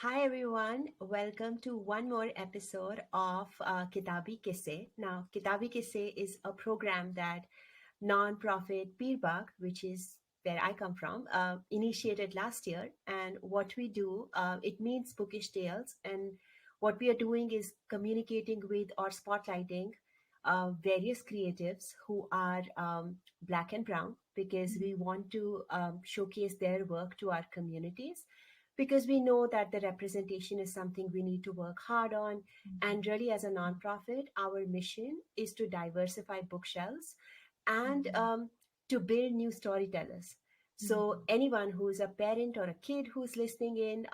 Hi everyone, welcome to one more episode of Kitabi Qisse. Now, Kitabi Qisse is a program that non-profit Peerbagh, which is where I come from, initiated last year. And what we do, it means bookish tales. And what we are doing is communicating with or spotlighting various creatives who are Black and Brown because we want to showcase their work to our communities because we know that the representation is something we need to work hard on. And really, as a nonprofit, our mission is to diversify bookshelves and to build new storytellers. So, anyone who's a parent or a kid who's listening in,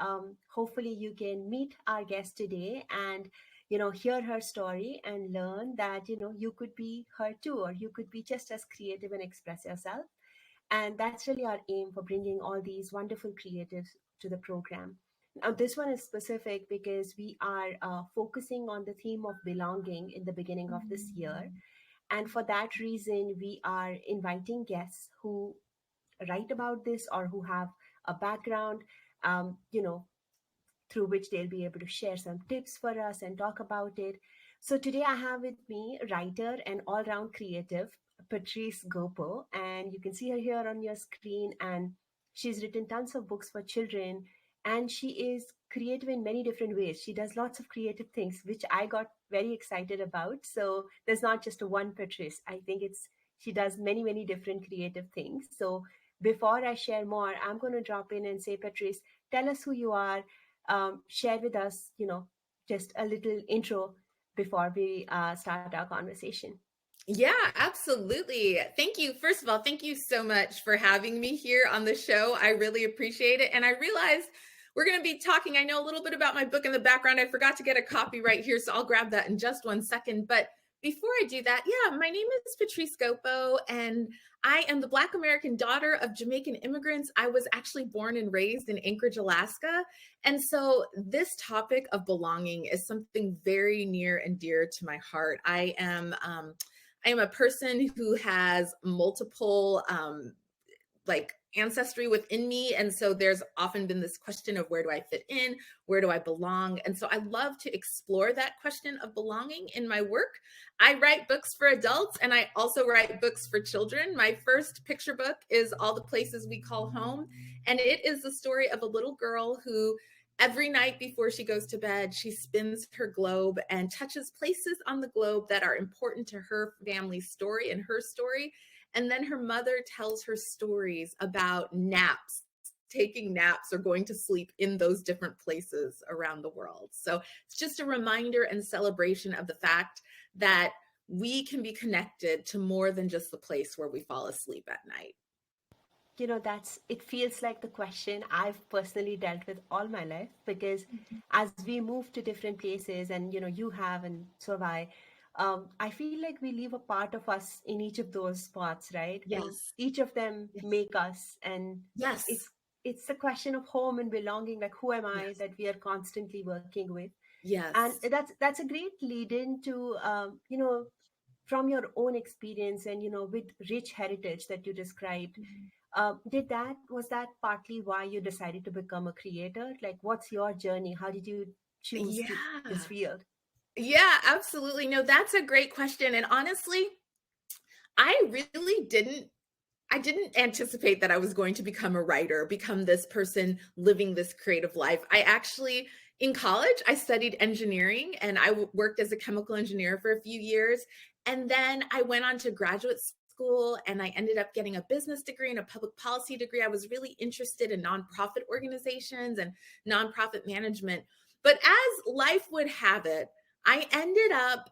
hopefully you can meet our guest today and hear her story and learn that you could be her too, or you could be just as creative and express yourself. And that's really our aim for bringing all these wonderful creatives to the program. Now, this one is specific because we are focusing on the theme of belonging in the beginning of this year. And for that reason, we are inviting guests who write about this or who have a background, um, you know, through which they'll be able to share some tips for us and talk about it. So today I have with me writer and all-round creative Patrice Gopo, and you can see her here on your screen. And she's written tons of books for children, and she is creative in many different ways. She does lots of creative things, which I got very excited about. So there's not just a one Patrice. I think it's she does many different creative things. So before I share more, I'm going to drop in and say, Patrice, tell us who you are, share with us, just a little intro before we start our conversation. Yeah, absolutely. Thank you. First of all, thank you so much for having me here on the show. I really appreciate it. And I realized we're going to be talking. I know a little bit about my book in the background. I forgot to get a copy right here, so I'll grab that in just one second. But before I do that, yeah, my name is Patrice Gopo, and I am the Black American daughter of Jamaican immigrants. I was actually born and raised in Anchorage, Alaska. And so this topic of belonging is something very near and dear to my heart. I am a person who has multiple like ancestry within me. And so there's often been this question of where do I fit in? Where do I belong? And so I love to explore that question of belonging in my work. I write books for adults and I also write books for children. My first picture book is All the Places We Call Home. And it is the story of a little girl who every night before she goes to bed, she spins her globe and touches places on the globe that are important to her family's story and her story. And then her mother tells her stories about naps, taking naps or going to sleep in those different places around the world. So it's just a reminder and celebration of the fact that we can be connected to more than just the place where we fall asleep at night. That's it feels like the question I've personally dealt with all my life because as we move to different places and you have and so have I feel like we leave a part of us in each of those spots, right? And Yes. each of them Yes. make us, and Yes. it's a question of home and belonging, like who am I Yes. that we are constantly working with. And Yes. that's a great lead into from your own experience and with rich heritage that you described. Did that was that partly why you decided to become a creator? Like, what's your journey? How did you choose to this Yeah. field? Yeah, absolutely. No, that's a great question. And honestly, I really didn't anticipate that I was going to become a writer, become this person living this creative life. I actually, in college, I studied engineering and worked as a chemical engineer for a few years. And then I went on to graduate school and I ended up getting a business degree and a public policy degree. I was really interested in nonprofit organizations and nonprofit management. But as life would have it, I ended up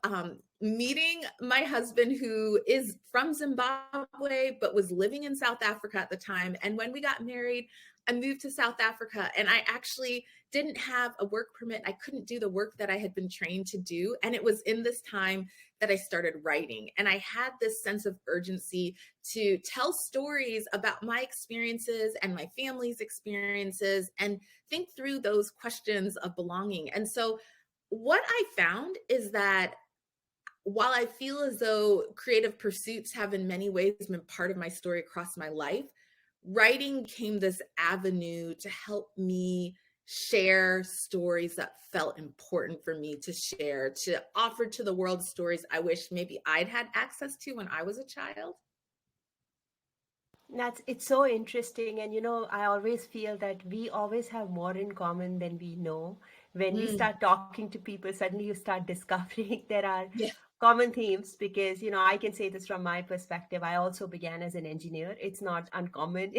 meeting my husband, who is from Zimbabwe, but was living in South Africa at the time. And when we got married, I moved to South Africa and I actually didn't have a work permit. I couldn't do the work that I had been trained to do. And it was in this time that I started writing. And I had this sense of urgency to tell stories about my experiences and my family's experiences and think through those questions of belonging. And so what I found is that while I feel as though creative pursuits have in many ways been part of my story across my life, writing became this avenue to help me share stories that felt important for me to share, to offer to the world stories I wish maybe I'd had access to when I was a child. It's so interesting. And I always feel that we always have more in common than we know. When you Mm, start talking to people, suddenly you start discovering there are yeah. common themes. Because I can say this from my perspective. I also began as an engineer. It's not uncommon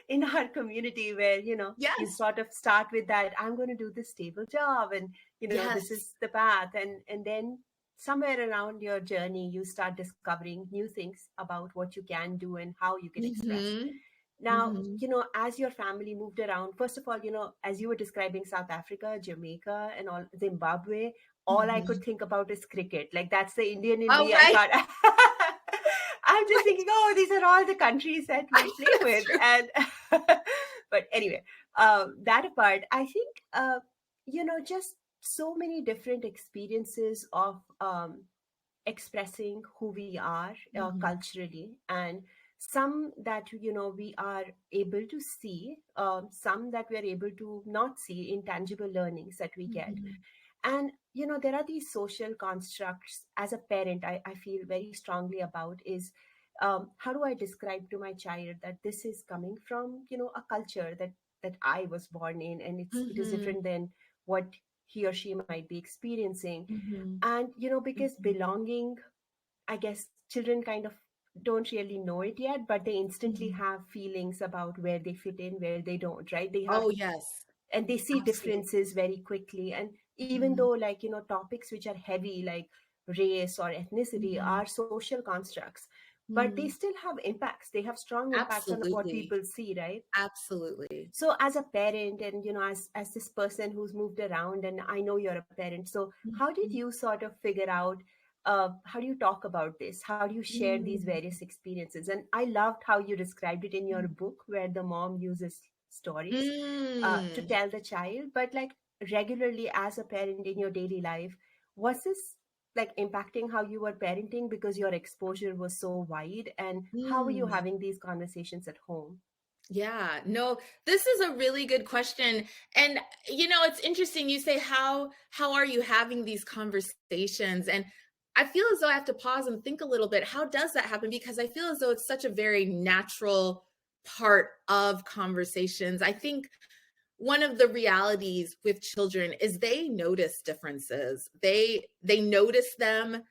in our community, where you Yes. sort of start with that, I'm going to do this stable job, and this Yes. is the path. And then somewhere around your journey you start discovering new things about what you can do and how you can express. Mm-hmm. Now, Mm-hmm. as your family moved around, first of all, as you were describing South Africa, Jamaica, and all, Zimbabwe, all I could Mm-hmm. think about is cricket. Like, that's the Indian in Oh, me. I right. thought, I'm just Right. thinking, oh, these are all the countries that we'll play That's with. true. And but anyway, that apart, I think just so many different experiences of expressing who we are Mm-hmm. culturally, and some that we are able to see, some that we are able to not see, intangible learnings that we get. Mm-hmm. And there are these social constructs. As a parent, I feel very strongly about is, how do I describe to my child that this is coming from a culture that I was born in, and it is Mm-hmm. different than what he or she might be experiencing. Mm-hmm. And because belonging, I guess children kind of don't really know it yet, but they instantly Mm-hmm. have feelings about where they fit in, where they don't, right? They have, Oh, yes. and they see Absolutely. differences very quickly. And even Mm-hmm. though, like, topics which are heavy, like race or ethnicity, Mm-hmm. are social constructs, but they Mm-hmm. still have impacts. They have strong impacts on what Absolutely. people see, right? Absolutely. So as a parent, and as this person who's moved around, and I know you're a parent, so how did Mm-hmm. you sort of figure out, how do you talk about this, how do you share these Mm-hmm. various experiences? And I loved how you described it in your book, where the mom uses stories to Mm. tell the child. But like, regularly as a parent in your daily life, was this like impacting how you were parenting, because your exposure was so wide? And how were you Mm. having these conversations at home? Yeah, no, this is a really good question. And it's interesting you say how are you having these conversations? And I feel as though I have to pause and think a little bit. How does that happen? Because I feel as though it's such a very natural part of conversations. I think one of the realities with children is they notice differences. They notice them.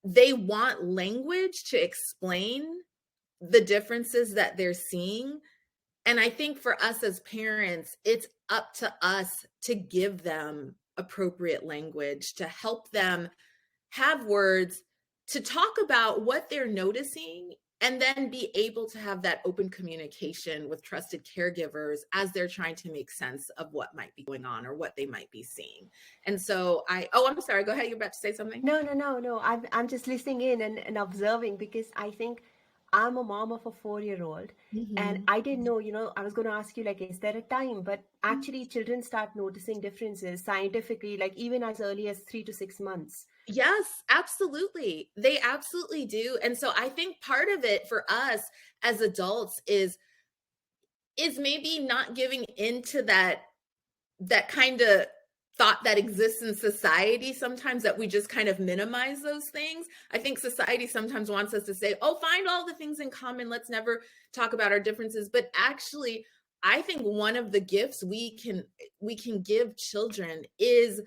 They want language to explain the differences that they're seeing. And I think for us as parents, it's up to us to give them appropriate language, to help them have words, to talk about what they're noticing, and then be able to have that open communication with trusted caregivers as they're trying to make sense of what might be going on or what they might be seeing. And so I'm sorry, go ahead. You're about to say something? No, no, no, no. I'm just listening in and observing, because I think I'm a mom of a 4-year-old, and Mm-hmm. I didn't know, I was going to ask you, like, is there a time? But actually, children start noticing differences scientifically, like even as early as 3 to 6 months. Yes, absolutely. They absolutely do. And so I think part of it for us as adults is maybe not giving into that kind of thought that exists in society sometimes, that we just kind of minimize those things. I think society sometimes wants us to say, "Oh, find all the things in common. Let's never talk about our differences." But actually, I think one of the gifts we can give children is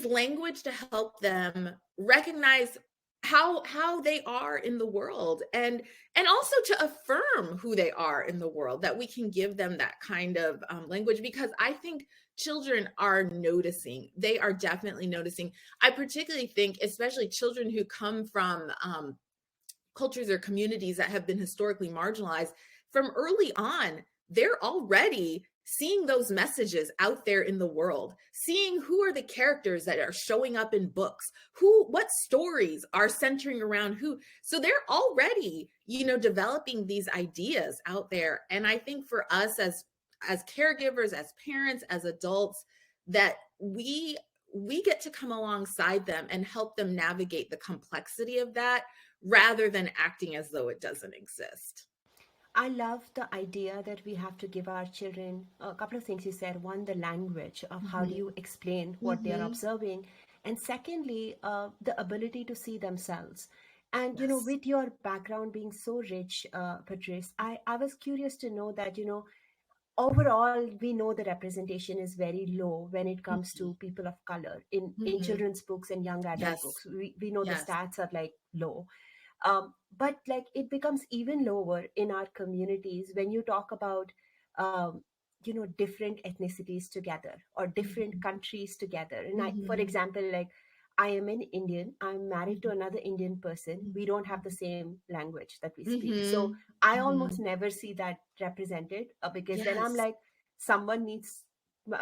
language to help them recognize how they are in the world, and also to affirm who they are in the world, that we can give them that kind of language, because I think children are noticing. They are definitely noticing. I particularly think especially children who come from cultures or communities that have been historically marginalized, from early on, they're already seeing those messages out there in the world, seeing who are the characters that are showing up in books, what stories are centering around who. So they're already, developing these ideas out there. And I think for us as caregivers, as parents, as adults, that we get to come alongside them and help them navigate the complexity of that, rather than acting as though it doesn't exist. I love the idea that we have to give our children a couple of things you said. One, the language of how do you explain what they are Mm-hmm. observing. And secondly, the ability to see themselves. And, Yes. with your background being so rich, Patrice, I was curious to know that, overall, we know the representation is very low when it comes Mm-hmm. to people of color in Mm-hmm. children's books and young adult Yes. books. We know the Yes. stats are like low. But like it becomes even lower in our communities when you talk about different ethnicities together or different Mm-hmm. countries together. And for Mm-hmm. example, like I am an Indian, I'm married to Mm-hmm. another Indian person, we don't have the same language that we speak. So Mm-hmm. I Mm-hmm. almost never see that represented, because then I'm Yes. like, someone needs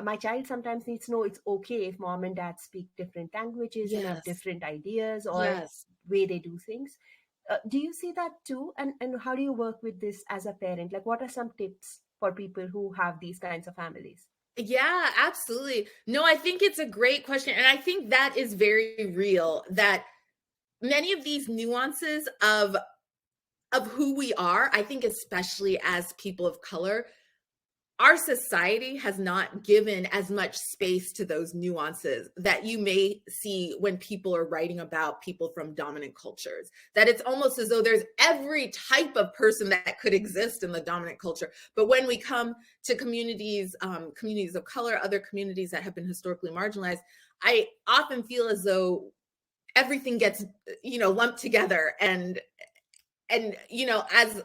my child sometimes needs to know it's okay if mom and dad speak different languages and have Yes. different ideas or Yes. way they do things. Do you see that too? And how do you work with this as a parent? Like, what are some tips for people who have these kinds of families? Yeah, absolutely. No, I think it's a great question. And I think that is very real, that many of these nuances of who we are, I think especially as people of color, our society has not given as much space to those nuances that you may see when people are writing about people from dominant cultures. That it's almost as though there's every type of person that could exist in the dominant culture. But when we come to communities of color, other communities that have been historically marginalized, I often feel as though everything gets, lumped together, and as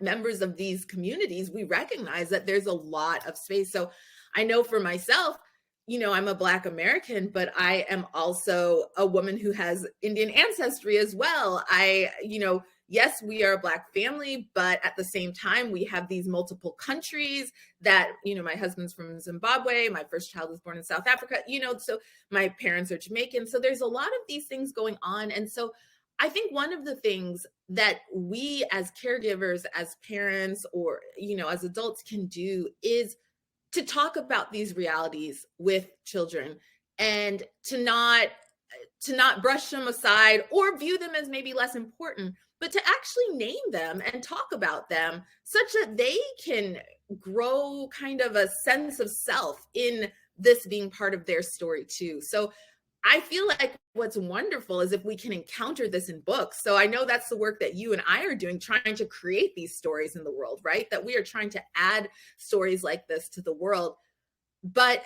members of these communities, we recognize that there's a lot of space. So I know for myself, I'm a Black American, but I am also a woman who has Indian ancestry as well. Yes, we are a Black family, but at the same time, we have these multiple countries that, my husband's from Zimbabwe, my first child was born in South Africa, so my parents are Jamaican. So there's a lot of these things going on. And so I think one of the things that we as caregivers, as parents, or, as adults can do is to talk about these realities with children, and to not brush them aside or view them as maybe less important, but to actually name them and talk about them such that they can grow kind of a sense of self in this being part of their story too. So I feel like what's wonderful is if we can encounter this in books. So I know that's the work that you and I are doing, trying to create these stories in the world, right? That we are trying to add stories like this to the world. But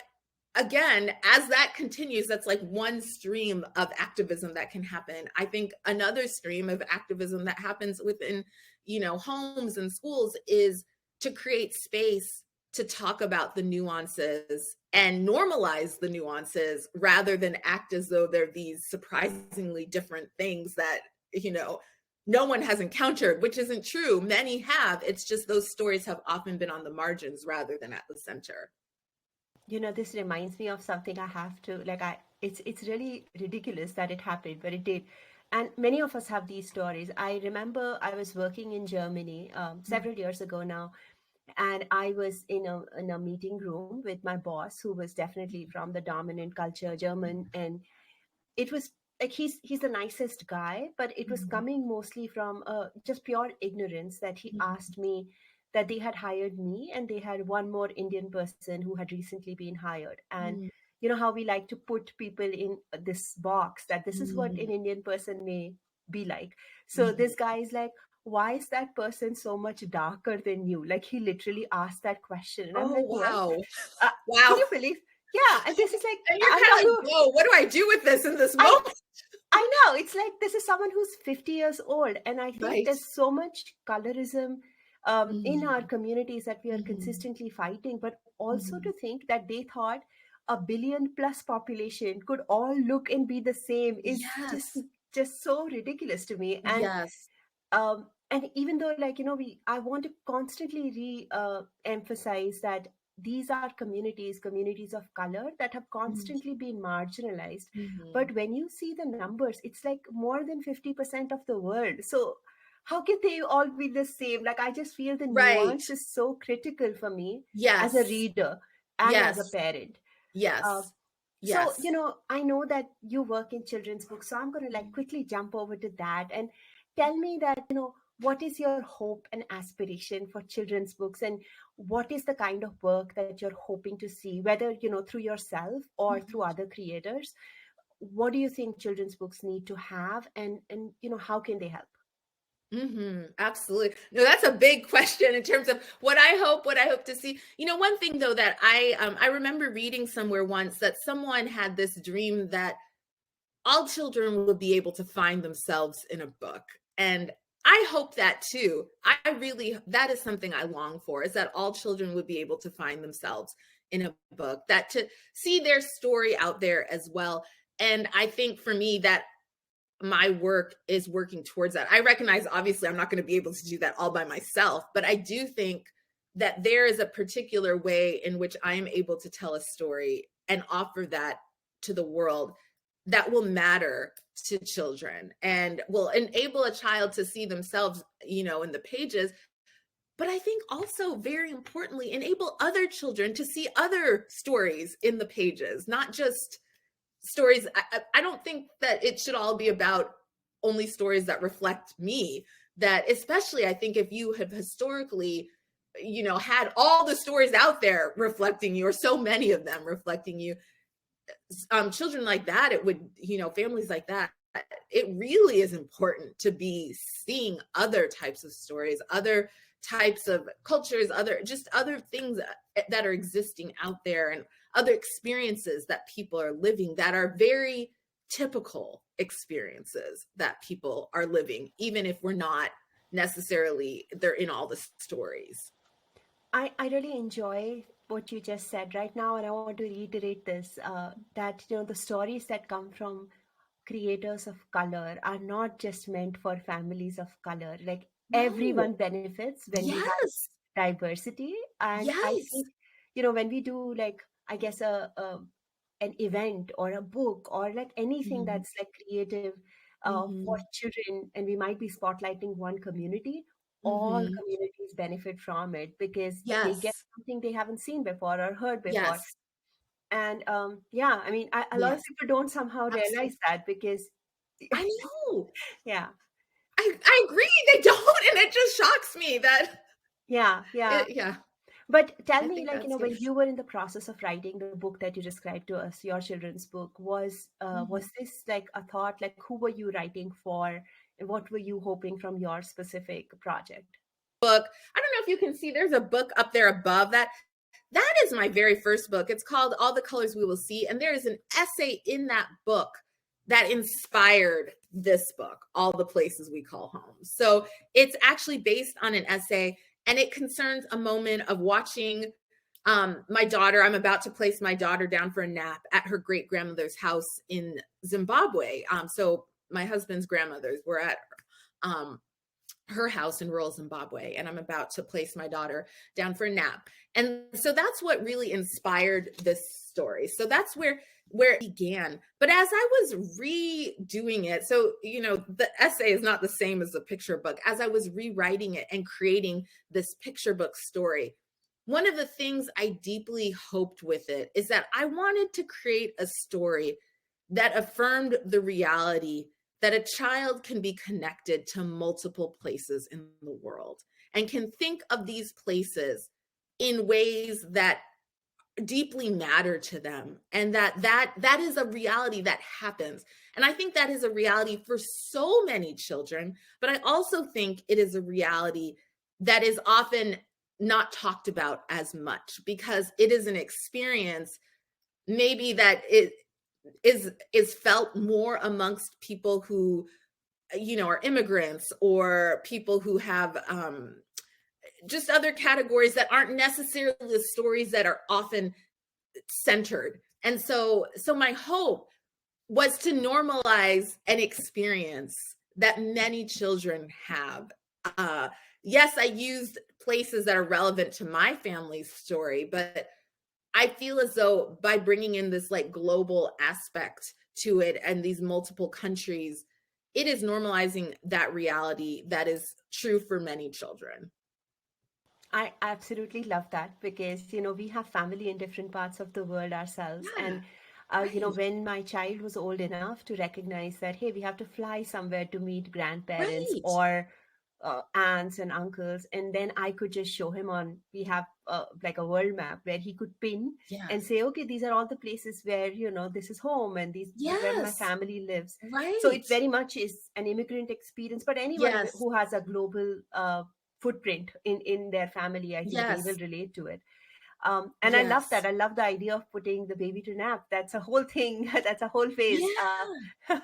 again, as that continues, that's like one stream of activism that can happen. I think another stream of activism that happens within, homes and schools is to create space to talk about the nuances and normalize the nuances rather than act as though they're these surprisingly different things that, no one has encountered, which isn't true. Many have. It's just those stories have often been on the margins rather than at the center. This reminds me of something I have to like. It's really ridiculous that it happened, but it did. And many of us have these stories. I remember I was working in Germany several years ago now, and I was in a meeting room with my boss, who was definitely from the dominant culture, German, and it was like he's the nicest guy, but it was Mhm. coming mostly from just pure ignorance that he Mhm. asked me that they had hired me and they had one more Indian person who had recently been hired. And Mhm. you know how we like to put people in this box that this is what an Mhm. Indian person may be like. So this Mhm. guy is like, why is that person so much darker than you? Like he literally asked that question, and I'm Oh, like, what? wow. uh, can Wow. you believe? Yeah, and this is like, And you're I'm kind of talking. like, whoa, what do I do with this in this I moment? I know, it's like this is someone who's 50 years old, and I think Right. there's so much colorism in our Mhm. communities that we are Mhm. consistently fighting. But also to Mhm. think that they thought a billion plus population could all look and be the same is just Yes. just so ridiculous to me. Yes. And even though, like, we I want to constantly emphasize that these are communities of color that have constantly Mhm. been marginalized. Mhm. But when you see the numbers, it's like more than 50% of the world. So how can they all be the same? Like, I just feel the Right. nuance is so critical for me as a Yes. reader and as a Yes. parent. uh, Yes. so, Yes. I know that you work in children's books, so I'm going to like quickly jump over to that and tell me that, what is your hope and aspiration for children's books, and what is the kind of work that you're hoping to see, whether through yourself or through other creators? What do you think children's books need to have, and how can they help? Absolutely. No, that's a big question in terms of what I hope to see. One thing though that I remember reading somewhere once that someone had this dream that all children would be able to find themselves in a book. And I hope that too. That is something I long for, is that all children would be able to find themselves in a book, that to see their story out there as well. And I think for me that my work is working towards that. I recognize, obviously, I'm not going to be able to do that all by myself, but I do think that there is a particular way in which I am able to tell a story and offer that to the world that will matter to children and will enable a child to see themselves, in the pages. But I think also, very importantly, enable other children to see other stories in the pages, not just stories. I don't think that it should all be about only stories that reflect me. That especially, I think if you have historically, had all the stories out there reflecting you, or so many of them reflecting you, children like that, it would, families like that, it really is important to be seeing other types of stories, other types of cultures, other things that are existing out there, and other experiences that people are living that are very typical experiences that people are living, even if we're not necessarily they're in all the stories. I really enjoy what you just said right now, and I want to reiterate this, that the stories that come from creators of color are not just meant for families of color. Like, No. everyone benefits when we have Yes. diversity. And I Yes. think when we do, like, I guess an event or a book or like anything Mm-hmm. that's like creative for Mm-hmm. children, and we might be spotlighting one community, all Mm-hmm. communities benefit from it because they get Yes. something they haven't seen before or heard before. Yes. And yeah, I mean, a lot of Yes. people don't somehow Absolutely. realize that because I know. yeah, I agree. They don't, and it just shocks me that yeah. yeah. But tell I me, think like, that's when you were in the process of writing the book that you described to us, your children's book, was this like a thought, like who were you writing for, and what were you hoping from your specific project? book. I don't know if you can see. There's a book up there above that. That is my very first book. It's called All the Colors We Will See, and there is an essay in that book that inspired this book, All the Places We Call Home. So it's actually based on an essay, and it concerns a moment of watching my daughter. I'm about to place my daughter down for a nap at her great grandmother's house in Zimbabwe. So my husband's grandmothers were at her house in rural Zimbabwe, and I'm about to place my daughter down for a nap. And so that's what really inspired this story. So that's where it began. But as I was redoing it, so the essay is not the same as the picture book. As I was rewriting it and creating this picture book story, one of the things I deeply hoped with it is that I wanted to create a story that affirmed the reality that a child can be connected to multiple places in the world and can think of these places in ways that deeply matter to them, and that is a reality that happens. And I think that is a reality for so many children, but I also think it is a reality that is often not talked about as much because it is an experience maybe that it is felt more amongst people who are immigrants, or people who have just other categories that aren't necessarily the stories that are often centered. And so my hope was to normalize an experience that many children have. Yes, I used places that are relevant to my family's story, but I feel as though by bringing in this like global aspect to it and these multiple countries, it is normalizing that reality that is true for many children. I absolutely love that because, we have family in different parts of the world ourselves. Yeah, And, right, when my child was old enough to recognize that, hey, we have to fly somewhere to meet grandparents, right. or aunts and uncles, and then I could just show him on, we have like a world map where he could pin and Yes. say, okay, these are all the places where, this is home, and these where my Yes. family lives. So it Right. very much is an immigrant experience, but anyone Yes. who has a global footprint in their family, I think they will Yes. relate to it. And I love that. Yes. I love the idea of putting the baby to nap. That's a whole thing. That's a whole phase. Yeah.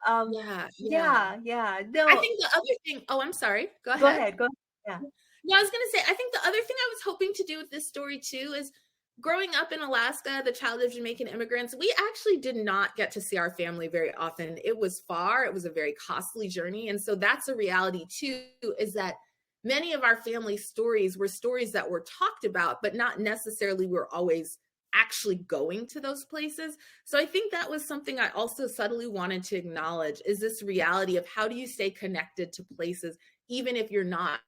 Um, Yeah. Yeah. yeah. I No, think the other thing, oh, I'm sorry. Go go ahead. ahead. Go. Yeah. No, I was going to say, I think the other thing I was hoping to do with this story too is growing up in Alaska, the child of Jamaican immigrants, we actually did not get to see our family very often. It was far, it was a very costly journey. And so that's a reality too, is that many of our family stories were stories that were talked about, but not necessarily were always actually going to those places. So I think that was something I also subtly wanted to acknowledge, is this reality of how do you stay connected to places, even if you're not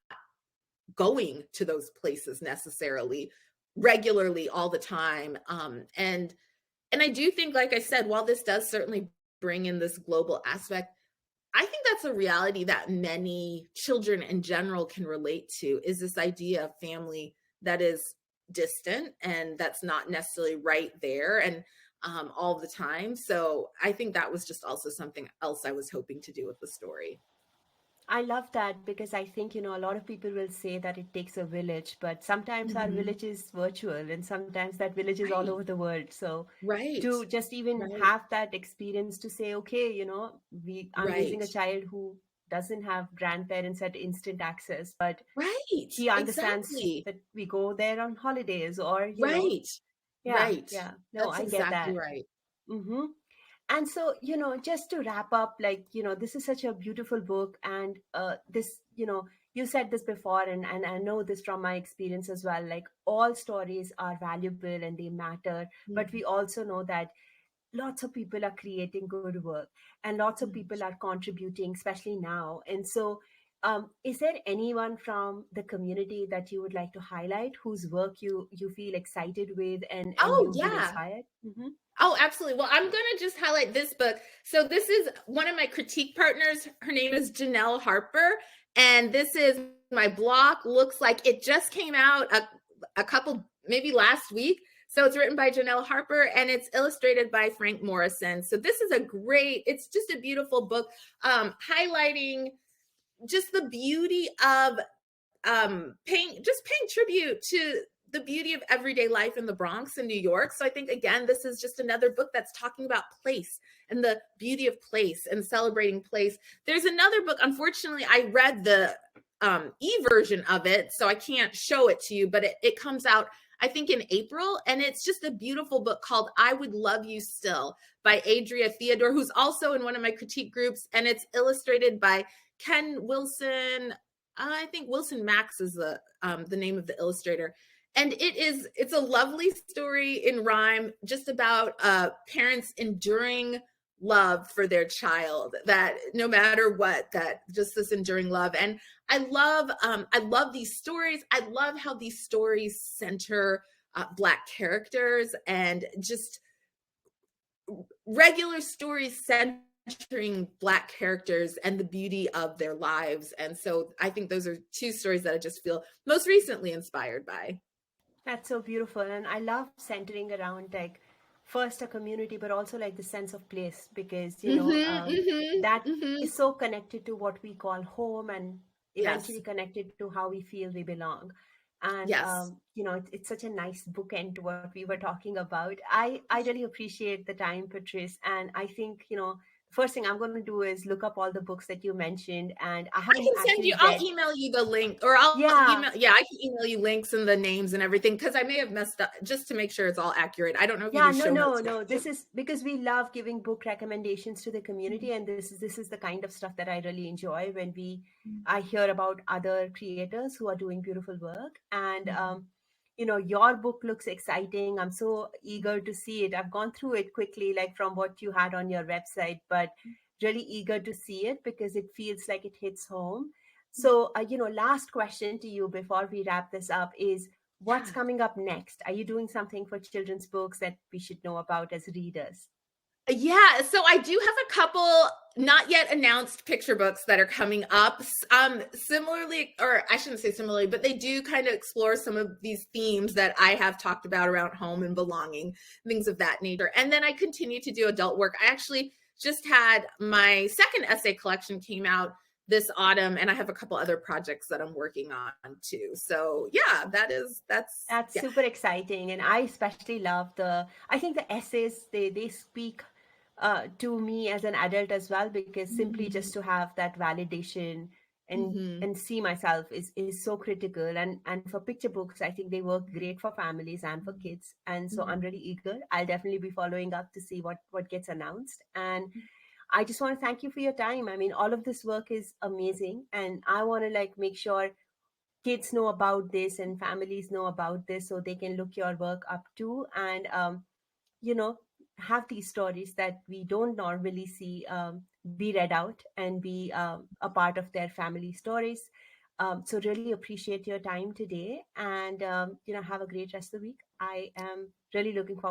going to those places necessarily regularly all the time. And I do think, like I said, while this does certainly bring in this global aspect, I think that's a reality that many children in general can relate to, is this idea of family that is distant and that's not necessarily right there and all the time. So I think that was just also something else I was hoping to do with the story. I love that because I think, a lot of people will say that it takes a village, but sometimes our Mhm. village is virtual and sometimes that village is all Right, over the world. So right, to just even right, have that experience to say, okay, I'm raising right, a child who doesn't have grandparents at instant access, but right, he understands exactly. that we go there on holidays or, Right. yeah, Right. yeah. No, That's I get exactly that. right. Mm-hmm. And so, just to wrap up, like, this is such a beautiful book. And this, you said this before, and I know this from my experience as well. Like, all stories are valuable and they matter. But we Mhm, also know that lots of people are creating good work and lots of mhm. people are contributing, especially now. And so, is there anyone from the community that you would like to highlight whose work you feel excited with and Oh, you've been yeah. inspired? Mm-hmm. Oh, absolutely. Well, I'm going to just highlight this book. So, this is one of my critique partners. Her name is Janelle Harper. And this is my block. Looks like it just came out a couple, maybe last week. So, it's written by Janelle Harper and it's illustrated by Frank Morrison. So, this is it's just a beautiful book, highlighting just the beauty of paying tribute to the beauty of everyday life in the Bronx in New York. So I think, again, this is just another book that's talking about place and the beauty of place and celebrating place. There's another book, unfortunately I read the e-version of it, so I can't show it to you, but it comes out I think in April, and it's just a beautiful book called I Would Love You Still by Adria Theodore, who's also in one of my critique groups, and it's illustrated by Ken Wilson. I think Wilson Max is the name of the illustrator. And it's a lovely story in rhyme, just about parents enduring love for their child, that no matter what, that just this enduring love. And I love these stories. I love how these stories center Black characters and just regular stories centering Black characters and the beauty of their lives. And so I think those are two stories that I just feel most recently inspired by. That's so beautiful. And I love centering around like first a community, but also like the sense of place because, Mm-hmm, mm-hmm, that mm-hmm. is so connected to what we call home and Yes, eventually connected to how we feel we belong. And, yes. it's such a nice bookend to what we were talking about. I really appreciate the time, Patrice. And I think, first thing I'm going to do is look up all the books that you mentioned. And I I haven't can send you, actually I'll read. email you the link, or I'll Yeah, email, yeah, I can email you links and the names and everything, because I may have messed up just to make sure it's all accurate. I don't know if you yeah, do no, show no, notes. no. This is because we love giving book recommendations to the community, and this is the kind of stuff that I really enjoy when I hear about other creators who are doing beautiful work. And Mhm. your book looks exciting. I'm so eager to see it. I've gone through it quickly, like from what you had on your website, but really eager to see it because it feels like it hits home. So, last question to you before we wrap this up is what's Yeah. coming up next? Are you doing something for children's books that we should know about as readers? Yeah, so I do have a couple not yet announced picture books that are coming up. Similarly, or I shouldn't say similarly, but they do kind of explore some of these themes that I have talked about around home and belonging, things of that nature. And then I continue to do adult work. I actually just had my second essay collection came out this autumn, and I have a couple other projects that I'm working on too. So yeah, that's yeah. super exciting, and I especially love I think the essays, they speak to me as an adult as well, because simply just to have that validation and see myself is so critical. And for picture books, I think they work great for families and for kids, and so I'm really eager. I'll definitely be following up to see what gets announced. And I just want to thank you for your time. I mean, all of this work is amazing, and I want to like make sure kids know about this and families know about this, so they can look your work up too. And you know, have these stories that we don't normally see, be read out and be a part of their family stories. So really appreciate your time today, and have a great rest of the week. I am really looking forward